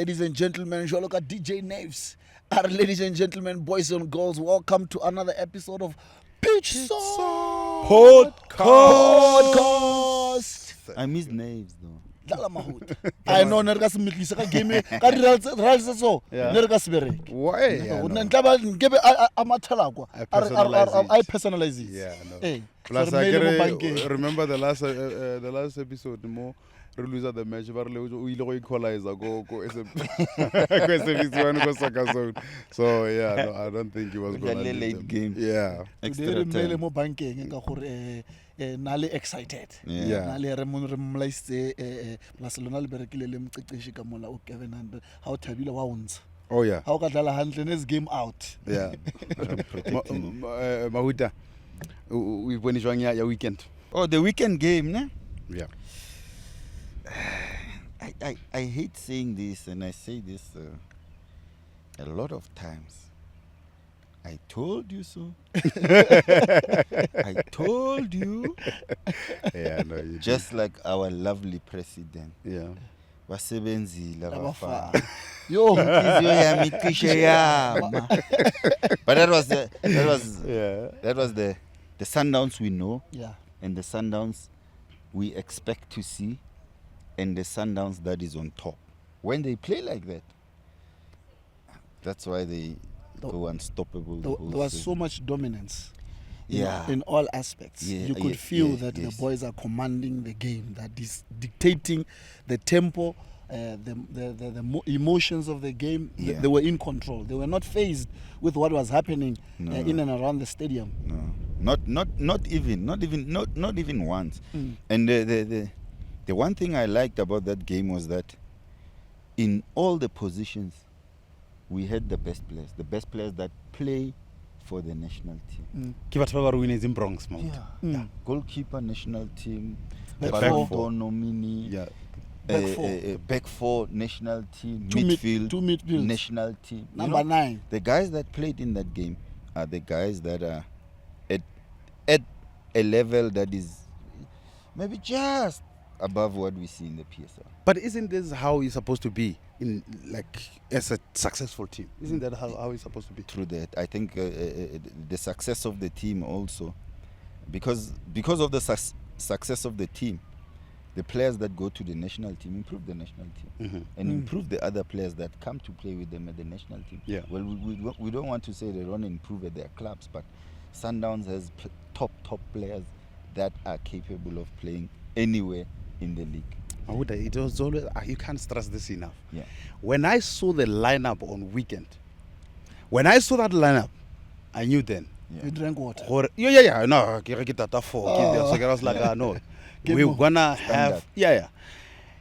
Ladies and gentlemen, look at DJ Naves. Ladies and gentlemen, boys and girls, welcome to another episode of Pitchside Podcast. I miss names though. Dala Mahoota. I know nereka simitlisa ka game ka real so nereka sibereke. Why? Ntlaba ngebe amathala kwa. I personalize it. Yeah, no. Hey. Plus I remember the last episode more re lose the match ba re o ile go equalizer go SMC1 go soccer zone. So yeah, no, I don't think it was going to be late game. Yeah. Extra time. Mo bankeng ka gore nale excited. Yeah. Nale re mlaiste plus lona le berekile le mceceshi ka mola o Kevin and how thabile wa unza. Oh yeah. How ka dlala handle next game out. Yeah. Mahoota, we won your weekend. Oh, the weekend game, ne? Yeah. I hate saying this, and I say this a lot of times. I told you so. I told you. Yeah, no, you just like our lovely president. Yeah. Wasebenzile abafa. Yo, Inhliziyo yami icishe yama. But that was the Sundowns we know. Yeah. And the Sundowns we expect to see, and the Sundowns that is on top. When they play like that, that's why they go unstoppable. There was so much dominance. Yeah. In all aspects. Yeah, You could feel that the boys are commanding the game, that is dictating the tempo, the emotions of the game. Yeah. They were in control. They were not phased with what was happening in and around the stadium. No. Not even once. And the one thing I liked about that game was that in all the positions we had the best players that play for the national team. in Bronx, Yeah. Goalkeeper national team, Back four nominee, back four national team, Two midfields. national team. Number 9. The guys that played in that game are the guys that are at a level that is maybe just above what we see in the PSL. But isn't this how it's supposed to be in as a successful team? Isn't that how it's supposed to be? Through that, I think the success of the team also, because of the success of the team, the players that go to the national team improve the national team and improve the other players that come to play with them at the national team. Yeah. Well, we don't want to say they don't improve at their clubs, but Sundowns has top players that are capable of playing anywhere in the league. Mahoota, it was always, you can't stress this enough. Yeah. When I saw the lineup on weekend, I knew then. Yeah. You drank water. Yeah. No, so I was like, no, we're gonna have. Yeah.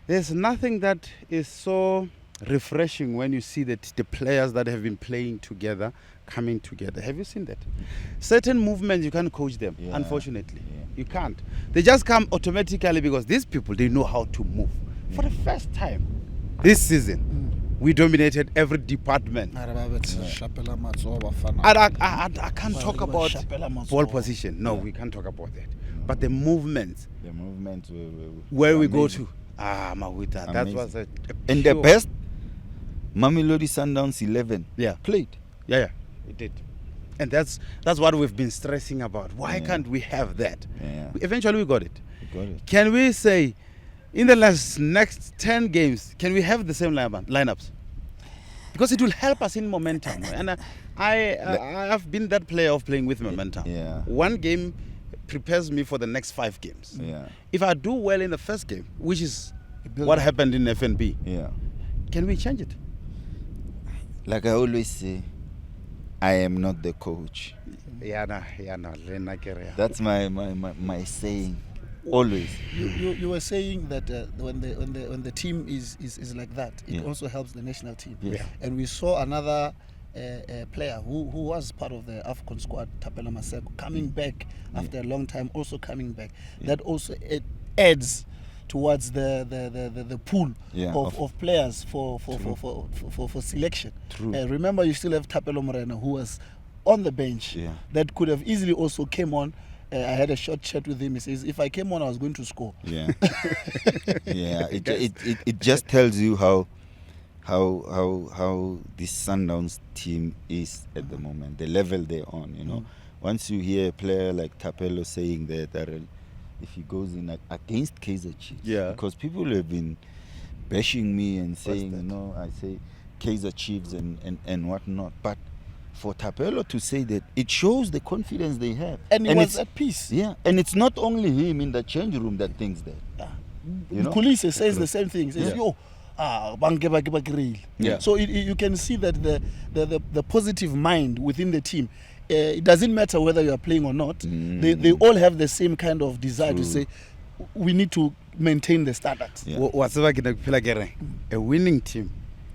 There's nothing that is so refreshing when you see that the players that have been playing together coming together. Have you seen that? Certain movements you can't coach them, unfortunately. Yeah. You can't. They just come automatically because these people, they know how to move. For the first time this season, we dominated every department. I can't talk about ball position. No, we can't talk about that. But the movements where we go to, Mahoota, that was a and the best Mamelodi Sundowns 11 played. Yeah, it did. And that's what we've been stressing about. Why can't we have that? Yeah. Eventually we got it. Can we say in the next 10 games, can we have the same lineups? Because it will help us in momentum. And I have been that player of playing with momentum. Yeah. One game prepares me for the next 5 games. Yeah. If I do well in the first game, which is what happened in FNB, can we change it? Like I always say, I am not the coach. That's my saying. Always. You were saying that when the team is like that, it also helps the national team. Yeah. And we saw another player who was part of the AFCON squad, Thapelo Maseko, coming back after a long time, also coming back. That also adds towards the pool of players for selection. True. Remember, you still have Thapelo Morena, who was on the bench. That could have easily also came on. I had a short chat with him. He says, if I came on, I was going to score. Yeah. It just tells you how how this Sundowns team is at the moment, the level they're on. You know, once you hear a player like Tapelo saying that if he goes in against Kaizer Chiefs, because people have been bashing me and saying, you know, I say Kaizer Chiefs and whatnot, but for Tapelo to say that, it shows the confidence they have, and he was at peace. Yeah, and it's not only him in the change room that thinks that. You know? Kulise says the same thing. He says, So you can see that the positive mind within the team. It doesn't matter whether you are playing or not. They all have the same kind of desire to say, we need to maintain the standards. A winning team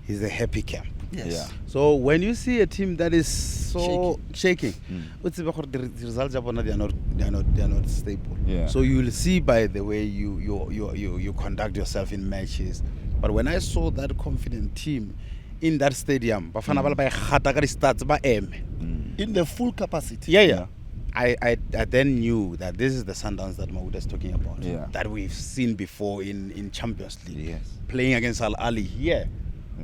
is a happy camp. Yes. Yeah. So when you see a team that is so shaking, the results they are not stable. Yeah. So you will see by the way you conduct yourself in matches. But when I saw that confident team in that stadium, In the full capacity. Yeah. I then knew that this is the Sundowns that Mahoota is talking about. Yeah. That we've seen before in Champions League. Yes. Playing against Al Ali here.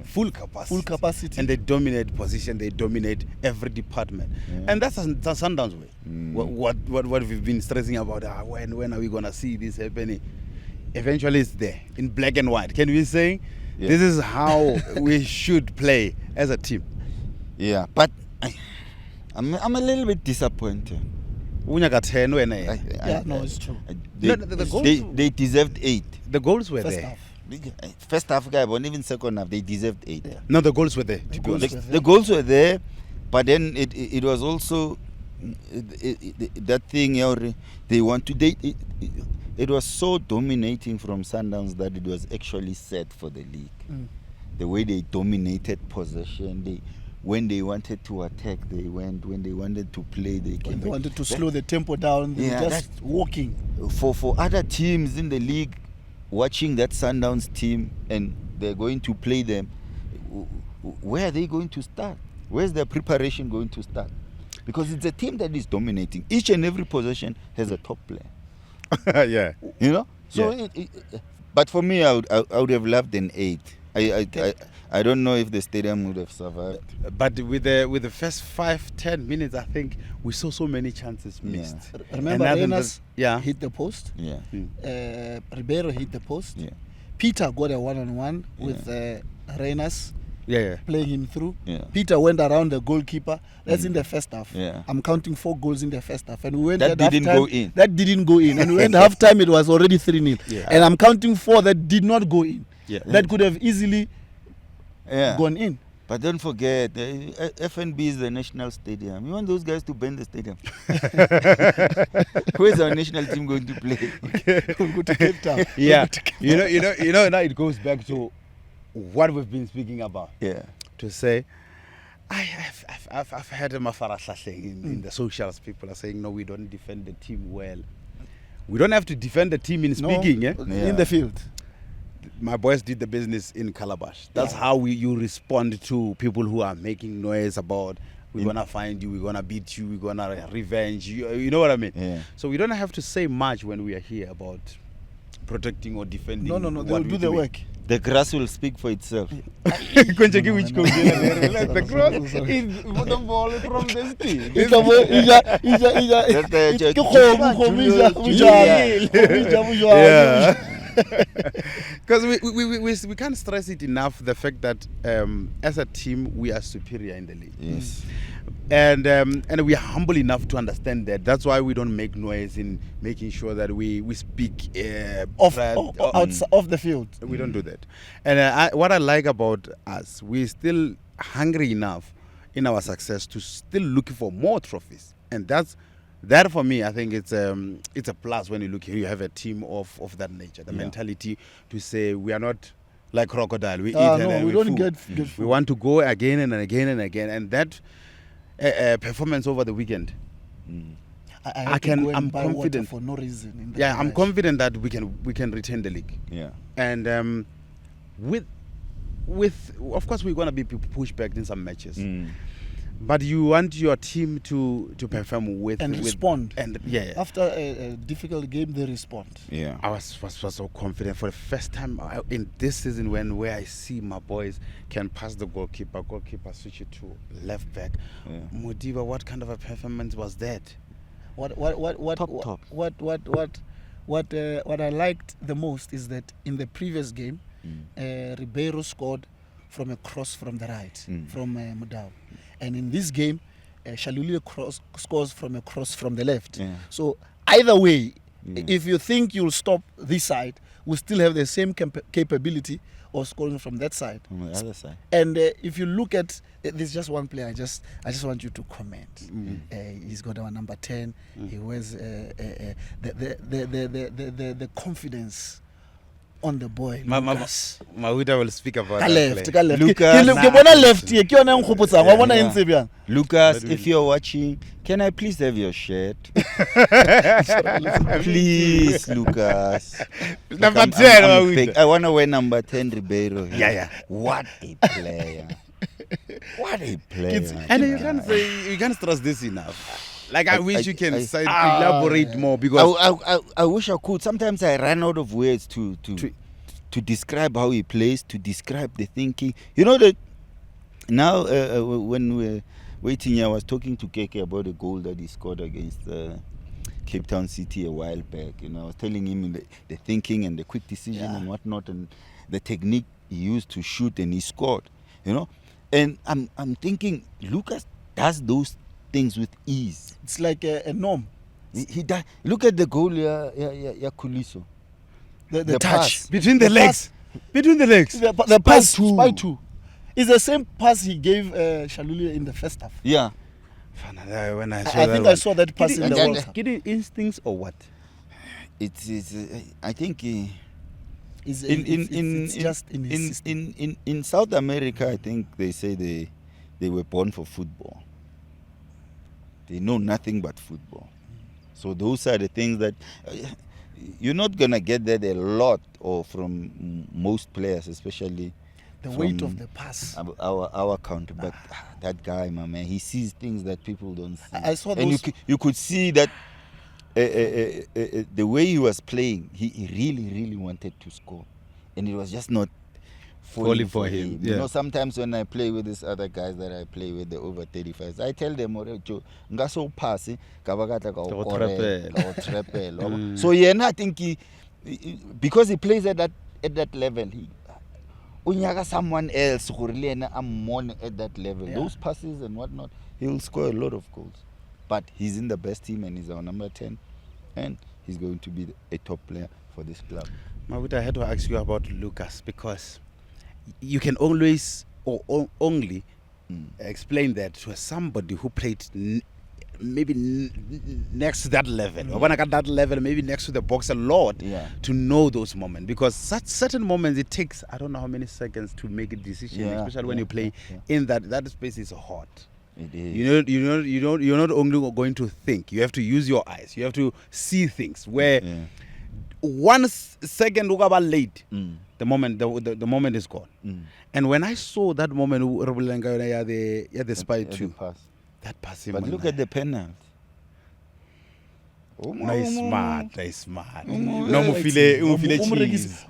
Full capacity. And they dominate position, they dominate every department. And that's the Sundowns way. What we've been stressing about, when are we going to see this happening? Eventually it's there, in black and white. Can we say, this is how we should play as a team? Yeah, but I'm a little bit disappointed. It's true. They deserved 8. The goals were First there. half. First half, guy, but even second half, they deserved 8. Yeah. No, the goals were there. To be honest. The goals were there, but then it was also that thing. They want to. It was so dominating from Sundowns that it was actually set for the league. The way they dominated possession, when they wanted to attack, they went. When they wanted to play, they came. When they wanted to slow the tempo down, they were just walking. For other teams in the league, watching that Sundowns team and they're going to play them, where are they going to start? Where's their preparation going to start? Because it's a team that is dominating. Each and every possession has a top player. Yeah. You know? So, but for me, I would have loved an 8. I don't know if the stadium would have survived. But with the first 5-10 minutes, I think we saw so many chances missed. Remember, Renas hit the post. Yeah. Ribeiro hit the post. Yeah. Peter got a one-on-one with Renas. Yeah. Playing him through. Yeah. Peter went around the goalkeeper. That's in the first half. Yeah. I'm counting 4 goals in the first half. And we went that didn't go in. That didn't go in. And we went half time, it was already 3-0. Yeah. And I'm counting 4 that did not go in. Yeah. That could have easily gone in. But don't forget, FNB is the national stadium. You want those guys to bend the stadium. Where's our national team going to play? We'll go to Cape Town. Yeah. You know, now it goes back to what we've been speaking about. Yeah. To say, I've heard Mafara saying in the socials, people are saying, no, we don't defend the team well. We don't have to defend the team in speaking, in the field. My boys did the business in Calabash. That's how you respond to people who are making noise about, we're going to find you, we're going to beat you, we're going to revenge you. You know what I mean? Yeah. So we don't have to say much when we are here about protecting or defending. No, they'll do the work. The grass will speak for itself. The grass is bottom ball from the steam. Because we can't stress it enough, the fact that as a team we are superior in the league. Yes. And we are humble enough to understand that. That's why we don't make noise in making sure that we speak off the field. We don't do that. And what I like about us, we're still hungry enough in our success to still look for more trophies. And that for me, I think it's a plus when you have a team of that nature. The mentality to say we are not like crocodile. We eat and we don't get food. We want to go again and again and again. And that performance over the weekend, I'm confident for no reason. I'm confident that we can retain the league. Yeah. And with of course we're gonna be pushed back in some matches. But you want your team to perform with And respond. And yeah. After a difficult game, they respond. Yeah. I was so confident for the first time in this season where I see my boys can pass the goalkeeper switch it to left back. Yeah. Modiba, what kind of a performance was that? Top. What I liked the most is that in the previous game, Ribeiro scored from a cross from the right, from Mudau. And in this game, Shaluli scores from a cross from the left. Yeah. So either way, if you think you'll stop this side, we still have the same capability of scoring from that side. From the other side. And if you look at there's just one player I just want you to comment. He's got our number 10. He wears the confidence on the boy. Lucas. Mahoota will speak about Ka that left, play. ka left. Lucas. Ke bona left ye, ke yona e nkgopotsang. Wa bona e ntse bjang? Lucas, if you're watching, can I please have your shirt? Please, Lucas. Number I'm 10, a Mahoota. fake. I want to wear number 10 Ribeiro. Yeah. What a player. What a player. And you can't stress this enough. Like I wish you can elaborate more because I wish I could. Sometimes I run out of words to describe how he plays, to describe the thinking. You know that now when we're waiting here, I was talking to Keke about the goal that he scored against Cape Town City a while back. You know, I was telling him the thinking and the quick decision and whatnot, and the technique he used to shoot, and he scored. You know, and I'm thinking Lucas does those things with ease. It's like a norm. He does. Look at the goal, Kuliso. The touch. between the legs. Between the legs. The pass Spy 2. It's the same pass he gave Shaluli in the first half. Yeah. When I saw that pass in the World Cup. Getting instincts or what? It's I think It's just in his system. in South America, I think they say they were born for football. They know nothing but football. So those are the things that you're not gonna get that a lot, or from most players, especially the weight of the pass. Our country. But that guy, my man, he sees things that people don't see. I saw and those. you could see that the way he was playing, he really wanted to score, and it was just not falling for him. Yeah. You know, sometimes when I play with these other guys that I play with, the over 35s, I tell them, "Ngaso pass, So yeah, I think he because he plays at that level, he unyaga someone else who really am more at that level. Yeah. Those passes and whatnot, he'll score a lot of goals. But he's in the best team and he's our number 10, and he's going to be a top player for this club. Mahoota, I had to ask you about Lucas because you can always or only explain that to somebody who played maybe next to that level, or when I got that level, maybe next to the box a lot, to know those moments, because such certain moments it takes I don't know how many seconds to make a decision, especially when you play in that space is hot. It is. You're not only going to think, you have to use your eyes, you have to see things where 1 second late, the moment is gone. And when I saw that moment, the spy too, that pass. But look at the penalty. No, he's smart. No, mufile cheese.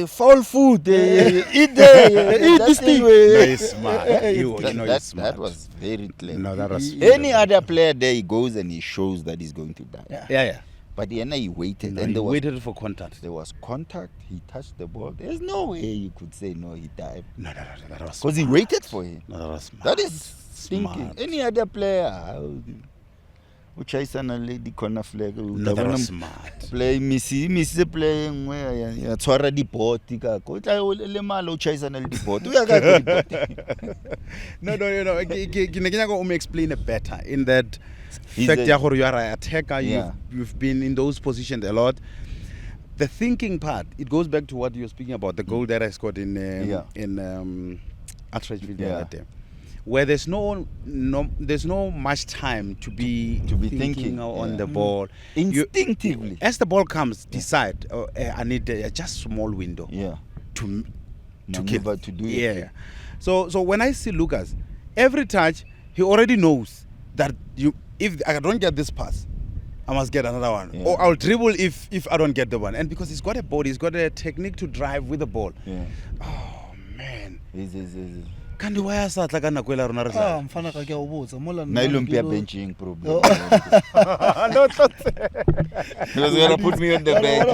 Foul food. Eat this thing. No, he's smart. He's smart. That was very clever. No, that was Any other player there, he goes and he shows that he's going to die. Yeah. But he waited. No, and he waited for contact. There was contact. He touched the ball. There's no way you could say no, he died. No, that was because he waited for him. No, that was smart. That is thinking. Any other player, uchayisana le di corner flag, no, that was smart. Play Missy playing where ya tshwara di bot ka go tla le mala uchayisana le di bot o ya ka go di bot. No, ke ne nyaka o explain it better in that fact ya gore you are an attacker, you've been in those positions a lot. The thinking part, it goes back to what you're speaking about, the goal that I scored in Atteridgeville that day, where there's no much time to be thinking on the ball. Instinctively, as the ball comes, decide. I need just small window. To do it. So when I see Lucas, every touch, he already knows that if I don't get this pass, I must get another one. Yeah. Or I'll dribble if I don't get the one. And because he's got a body, he's got a technique to drive with the ball. Yeah. Oh, man. Is. Kanti wayasatla ka nako e la rona re tla. mfana ka ke a o botsa mola Na Olympia benching problem. No, He was gonna put me on the bench.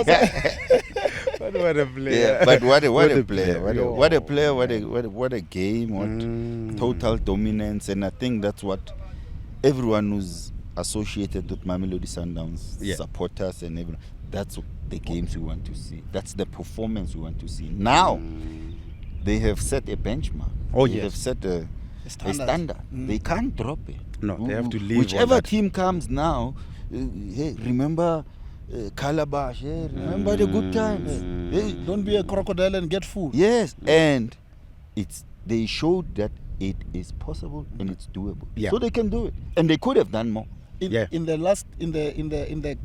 what a player. Yeah, but what a What a player. player. What a player. What a game. What total dominance. And I think that's what everyone who's associated with Mamelodi Sundowns, supporters and everyone, that's the games we want to see. That's the performance we want to see. Now, they have set a benchmark. Oh, they yes. have set a standard. They can't drop it. No, they have to leave. Whichever team comes now, hey, remember Calabash, hey, remember the good times. Hey, don't be a crocodile and get food. yes, and they showed that it is possible and it's doable. Yeah. So they can do it, and they could have done more. In the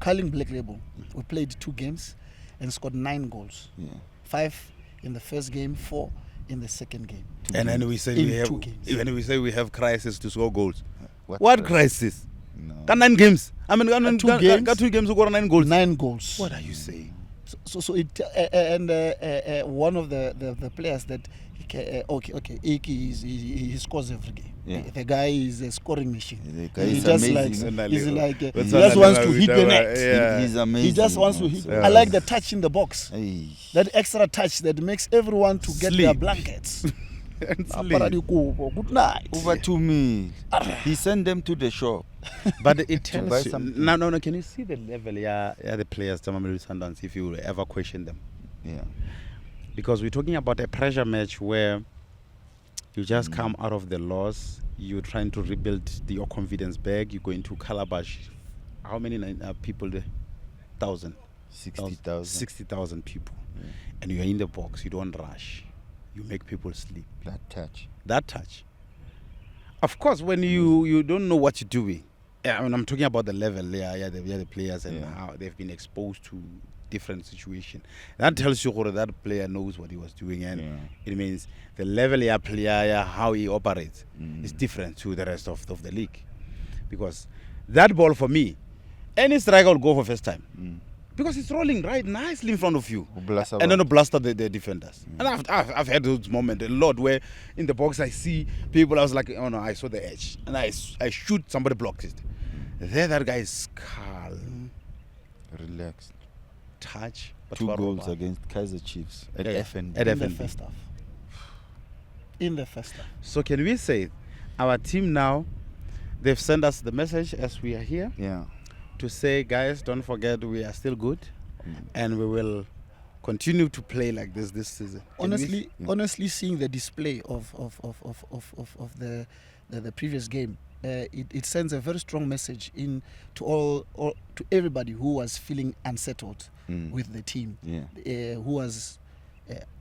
Carling Black Label, we played 2 games and scored 9 goals. Yeah. 5 in the first game, 4 in the second game. And then we say In we have 2 games. when we say we have crisis to score goals. What What crisis? No. Got 9 games. I mean, got 2 games. got 2 games, we got 9 goals. 9 goals. What are you saying? So it one of the players that he scores every game. Yeah. The guy is a scoring machine. The guy He is just amazing. he's like he What's just that wants like to with hit the that net. one? Yeah. He's amazing. He just wants to hit. Yeah. I like the touch in the box. Hey. That extra touch that makes everyone to get their Sleep. blankets. And sleep. Aparadikubo, good night. Over 2 mil. He sent them to the shop. But it buy tells you. something. No. Can you see the level? Yeah, the players, the Mamelodi Sundowns, if you ever question them, Yeah. because we're talking about a pressure match where you just come out of the loss, you're trying to rebuild your confidence back. You go into Calabash. How many people there? 1,000. 60,000. 60,000 people. Yeah. And you're in the box. You don't rush. You make people sleep. That touch. Of course, when you don't know what you're doing. I mean, I'm talking about the level. The players and how they've been exposed to different situation. That tells you that player knows what he was doing, and it means the level player, how he operates, is different to the rest of the league. Because that ball for me, any striker will go for first time. Because it's rolling right nicely in front of you. And then blaster the defenders. And I've had those moments a lot where in the box I see people, I was like, oh no, I saw the edge. And I shoot, somebody blocks it. There, that guy is calm. Relaxed. Touch. But 2 goals against Kaiser Chiefs at FNB. At In the FNB. first half. In the first half. So can we say our team now, they've sent us the message as we are here Yeah. to say, guys, don't forget we are still good and we will continue to play like this season. Honestly, seeing the display of the previous game, it sends a very strong message in to everybody who was feeling unsettled with the team, who was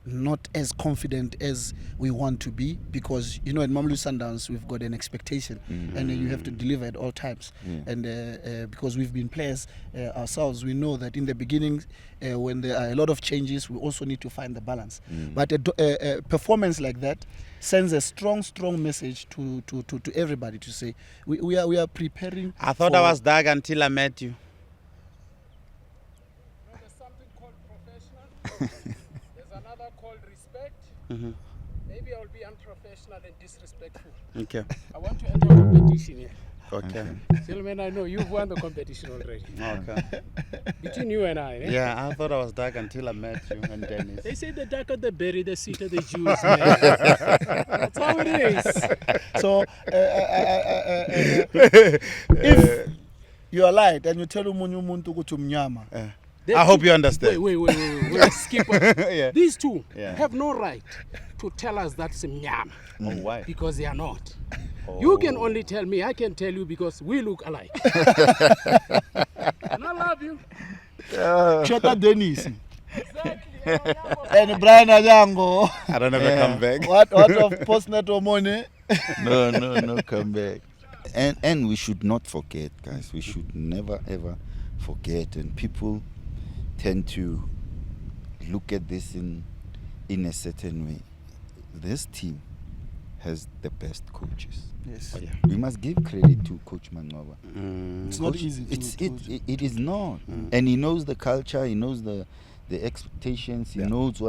not as confident as we want to be, because at Mamelodi Sundowns we've got an expectation and you have to deliver at all times. And because we've been players ourselves, we know that in the beginning when there are a lot of changes, we also need to find the balance. But a performance like that sends a strong message to everybody to say we are preparing. I thought I was dark until I met you. There's something called professional. There's another called respect. Maybe I'll be unprofessional and disrespectful. Okay. I want to enter a competition here. Okay. Gentlemen, I know you've won the competition already. Okay. Between you and I, eh? Yeah, I thought I was dark until I met you and Dennis. They say the darker the berry, the sweeter the juice, man. That's how it is. So if you are light and you tell umuntu ukuthi umnyama, I hope you understand. Wait. Skipper. Yeah. These two Yeah. have no right to tell us that's mnyama. Oh, why? Because they are not. You can only tell me, I can tell you because we look alike. And I love you. Shota Dennis Exactly. and Brian Ayango. I don't ever come back. What of Postnet Omone? No, come back. And we should not forget, guys. We should never ever forget. And people tend to look at this in a certain way. This team has the best coaches. Yes. Oh, yeah. We must give credit to Coach Mangoba. It's not easy. It is not, and he knows the culture. He knows the expectations. He knows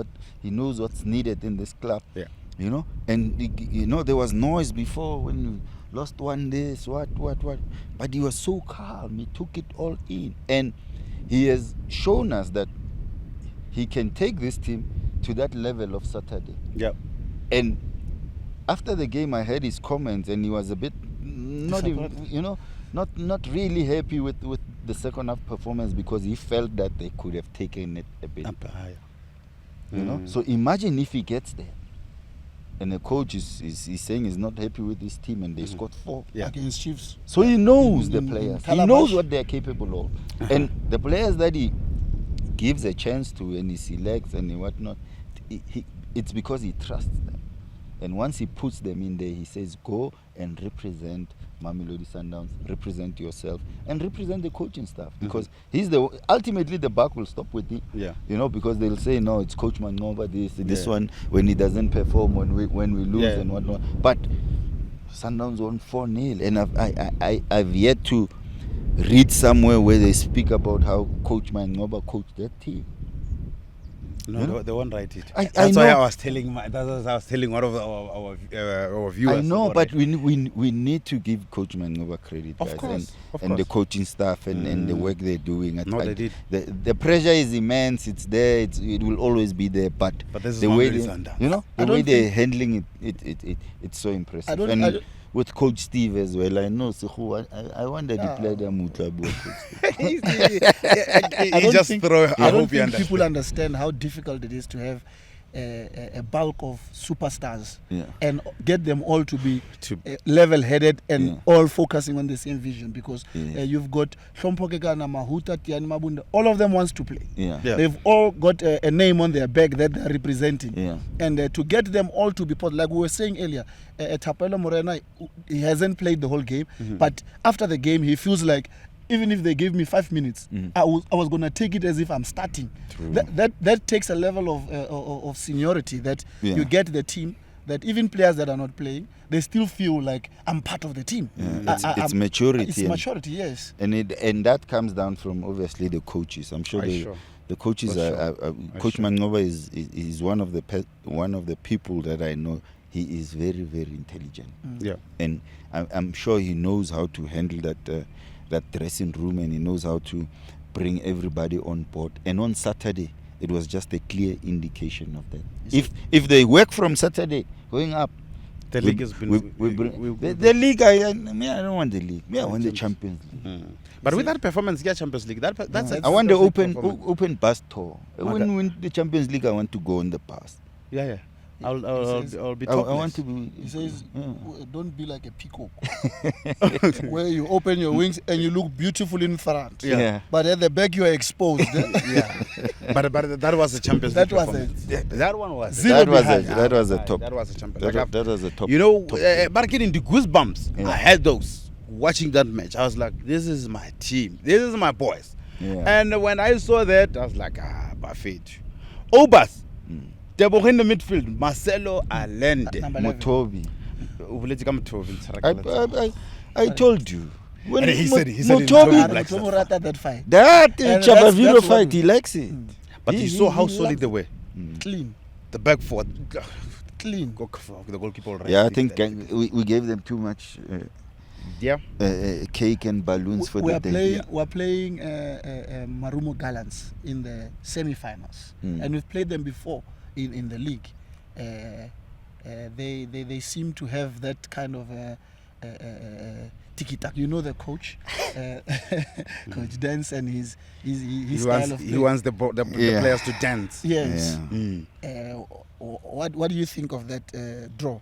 what's needed in this club. Yeah. You know, and there was noise before when we lost one this, what, but he was so calm. He took it all in, and he has shown us that he can take this team to that level of Saturday. Yeah. And after the game, I heard his comments, and he was a bit not really happy with the second half performance, because he felt that they could have taken it a bit higher. You know. So imagine if he gets there, and the coach is saying he's not happy with his team, and they scored 4 against Chiefs. So he knows the players. He knows Calabash. what they're capable of, and the players that he gives a chance to and he selects and whatnot, it's because he trusts them. And once he puts them in there, he says, go and represent Mamelodi Sundowns, represent yourself, and represent the coaching staff, because he's ultimately the buck will stop with him. Yeah. You know, because they'll say, no, it's Coach Mangoba, this one, when he doesn't perform, when we lose and whatnot. But Sundowns won 4-0, and I've yet to read somewhere where they speak about how Coach Mangoba coached that team. No, they won't write it. I That's know. why I was telling one of our viewers. I know, about but it. we need to give Coach Mangoba credit, Of guys, course, and the coaching staff and the work they're doing. They did. The pressure is immense. It's there. It will always be there. But this is the way Sundowns. the way they're handling it's so impressive. And with Coach Steve as well, I know. So I wonder the player Mahoota about Coach Steve. I don't hope you think people understand how difficult it is to have a bulk of superstars and get them all to be level-headed and all focusing on the same vision, because you've got Shompokeka, Mahoota, Tiani Mabunda, all of them wants to play. They've all got a name on their back that they're representing, and to get them all to be like we were saying earlier, Tapelo Morena, he hasn't played the whole game, but after the game he feels like, even if they gave me 5 minutes, I was going to take it as if I'm starting. That takes a level of seniority that you get the team, that even players that are not playing, they still feel like I'm part of the team. It's maturity. It's maturity, yes. And that comes down from obviously the coaches. I'm sure the coaches are Coach Mangoba is one of the people that I know. He is very, very intelligent. And I'm sure he knows how to handle that dressing room, and he knows how to bring everybody on board. And on Saturday, it was just a clear indication of that. If they work from Saturday going up, the league has been. The league. I don't want the league. I want the Champions League. But with that performance, Champions League. That's. I want the open bus tour. When we win the Champions League, I want to go on the bus. Yeah. I'll be. I want to be. He says, "Don't be like a peacock, where you open your wings and you look beautiful in front. But at the back you are exposed." But that was a Champions League. That one was. That was a top. That was a Champions League. That was a top. You know, but getting the goosebumps. I had those watching that match. I was like, "This is my team. This is my boys." And when I saw that, I was like, Buffett, Obas. Tebogo in the midfield, Marcelo Allende, Mutobi. I told you. When he said Mutobi rata that fight. That Chavavilo fight, he likes it. But you saw how solid they were. Clean. The back four. Clean. The goalkeeper. I think we gave them too much. Cake and balloons for the day. We're playing Marumo Gallants in the semifinals, and we've played them before. In the league, they seem to have that kind of tiki-taka. You know the coach, Coach Dance, and his style of play. He wants the players to dance. Yes. What do you think of that draw?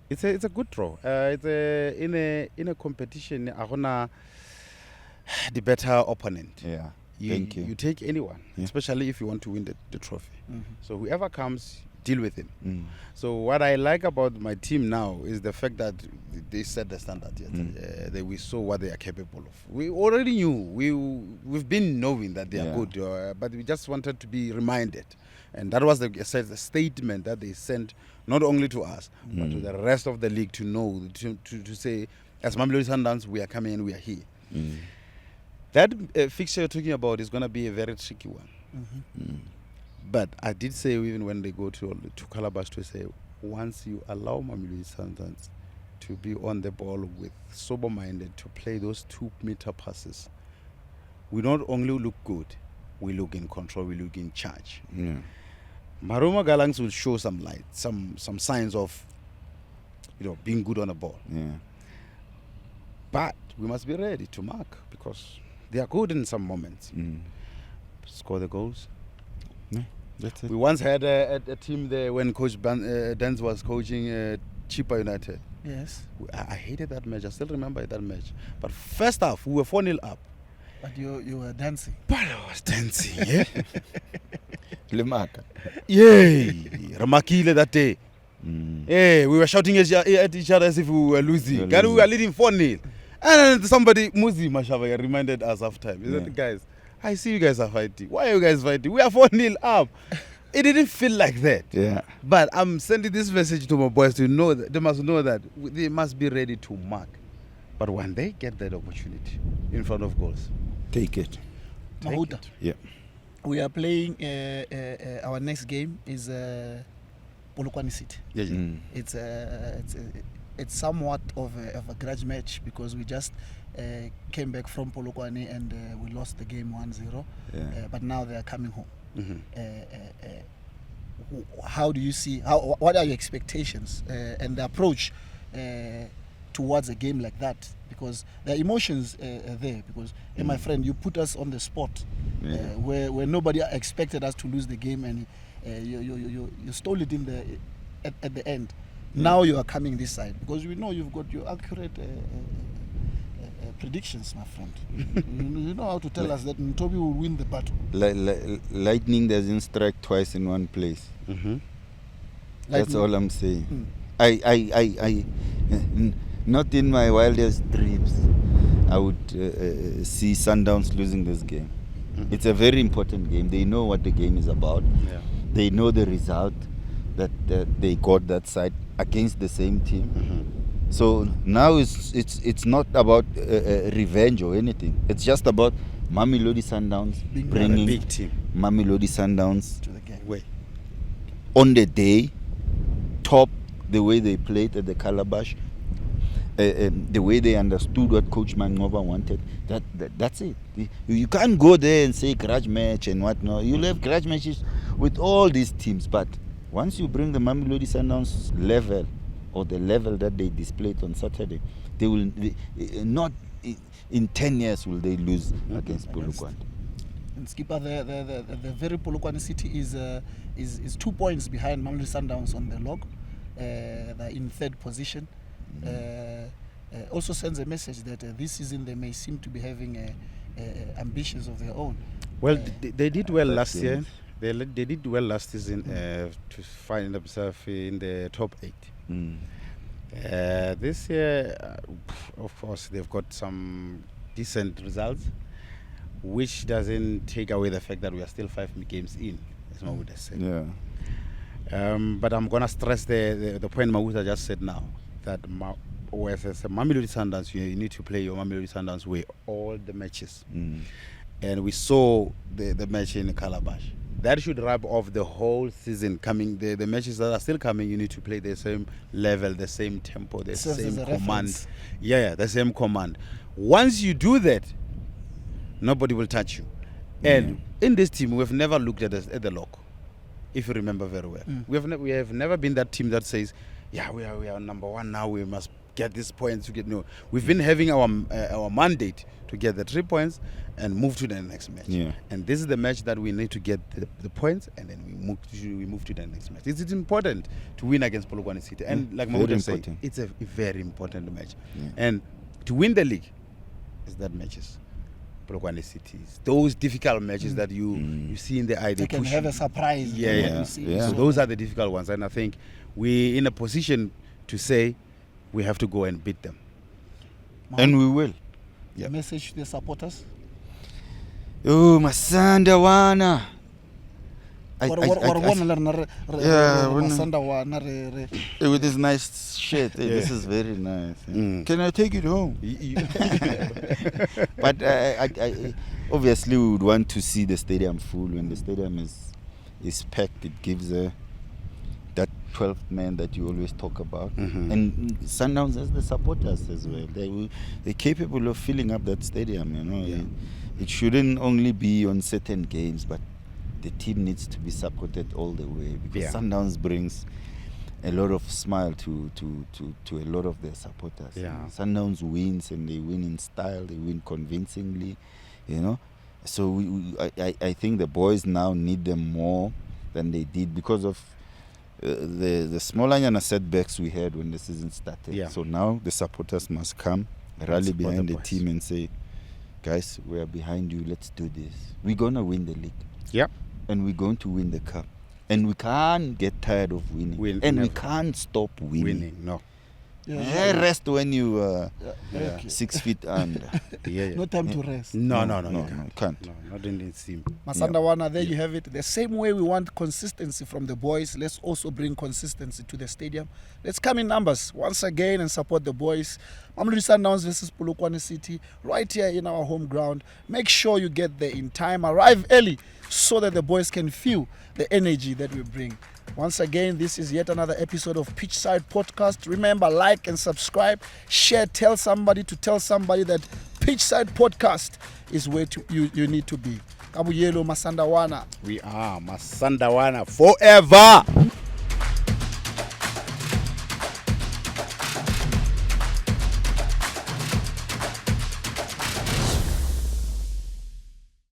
It's a good draw. It's in a competition. The better opponent. Thank you. You take anyone, especially if you want to win the trophy. So whoever comes, deal with him. So what I like about my team now is the fact that they set the standard. That we saw what they are capable of. We already knew. We've been knowing that they are good, but we just wanted to be reminded. And that was the statement that they sent not only to us, but to the rest of the league to know, to say, as Mamelodi Sundowns, we are coming and we are here. That fixture you're talking about is going to be a very tricky one. But I did say, even when they go to Calabash, to say, once you allow Mamelodi Sundowns to be on the ball with sober-minded, to play those 2-meter passes, we not only look good, we look in control, we look in charge. Maroma Galangs will show some light, some signs of, being good on the ball. But we must be ready to mark, because they are good in some moments. Score the goals. That's it. We once had a team there when Coach Dance was coaching Chipa United. Yes. I hated that match. I still remember that match. But first half, we were 4-0 up. But you were dancing. But I was dancing, yeah. Lemaka. Yay! Ramakile that day. Hey, we were shouting at each other as if we were losing. We were leading 4-0. And then somebody, Muzi Mashava, reminded us after time. He said, guys, I see you guys are fighting. Why are you guys fighting? We are 4-0 up. It didn't feel like that. Yeah. But I'm sending this message to my boys to know that they must know that they must be ready to mark. But when they get that opportunity in front of goals, Take it. Mahoota. Yeah. We are playing, our next game is Polokwane City. It's somewhat of a grudge match, because we just came back from Polokwane and we lost the game 1-0. But now they are coming home. How do you see, what are your expectations and the approach towards a game like that? Because the emotions are there. Because, my friend, you put us on the spot where nobody expected us to lose the game, and you stole it at the end. Now you are coming this side, because we know you've got your accurate predictions, my friend. you know how to tell us that Ntobi will win the battle. Lightning doesn't strike twice in one place. That's all I'm saying. I not in my wildest dreams I would see Sundowns losing this game. It's a very important game. They know what the game is about. They know the result that they got that side against the same team. So now it's not about revenge or anything. It's just about Mamelodi Sundowns bringing a big team. Mamelodi Sundowns To the game. on the day, top the way they played at the Calabash, the way they understood what Coach Mangova wanted. That's it. You can't go there and say grudge match and whatnot. You'll have grudge matches with all these teams, but once you bring the Mamelodi Sundowns level, or the level that they displayed on Saturday, they will not in 10 years will they lose against Polokwane. And Skipper, the very Polokwane City is 2 points behind Mamelodi Sundowns on the log. They're in third position. Also sends a message that this season they may seem to be having ambitions of their own. Well, they did well last year. They did well last season to find themselves in the top 8. This year, of course, they've got some decent results, which doesn't take away the fact that we are still 5 games in, as Mahoota said. But I'm going to stress the point Mahoota just said now, that as a Mamelodi Sundowns, you need to play your Mamelodi Sundowns way all the matches. And we saw the match in Calabash. That should wrap off the whole season coming. The matches that are still coming, you need to play the same level, the same tempo, the same command. Reference. The same command. Once you do that, nobody will touch you. And in this team, we've never looked at the lock, if you remember very well. We have never been that team that says, we are number one now, we must get these points to get. No, we've been having our mandate to get the 3 points and move to the next match. And this is the match that we need to get the points, and then we move to the next match. It's important to win against Polokwane City, and like Mahoota said, it's a very important match. And to win the league is that matches. Polokwane City, those difficult matches that you see in the eye, They can have a surprise. So those are the difficult ones, and I think we're in a position to say we have to go and beat them, and we will. A message to the supporters. Oh, Masanda wana. with this nice shirt. Hey, this is very nice. Can I take it home? But I obviously we would want to see the stadium full. When the stadium is packed, it gives that 12th man that you always talk about. And Sundowns has the supporters as well. They're capable of filling up that stadium. You know, it shouldn't only be on certain games, but the team needs to be supported all the way, because Sundowns brings a lot of smile to a lot of their supporters. Sundowns wins, and they win in style, they win convincingly, you know. So I think the boys now need them more than they did because of the small setbacks we had when the season started. So now the supporters must come, rally behind the team and say, guys, we are behind you, let's do this. We're going to win the league. And we're going to win the cup. And we can't get tired of winning. We can't stop winning. No. Rest when you 6 feet under. No time to rest. No, can't. No, not in the team. Masandawana, there you have it. The same way we want consistency from the boys, let's also bring consistency to the stadium. Let's come in numbers once again and support the boys. Mamelodi Sundowns versus Polokwane City, right here in our home ground. Make sure you get there in time. Arrive early so that the boys can feel the energy that we bring. Once again, this is yet another episode of Pitchside Podcast. Remember, like and subscribe, share, tell somebody that Pitchside Podcast is where you need to be. Kabuyelo Masandawana. We are Masandawana forever.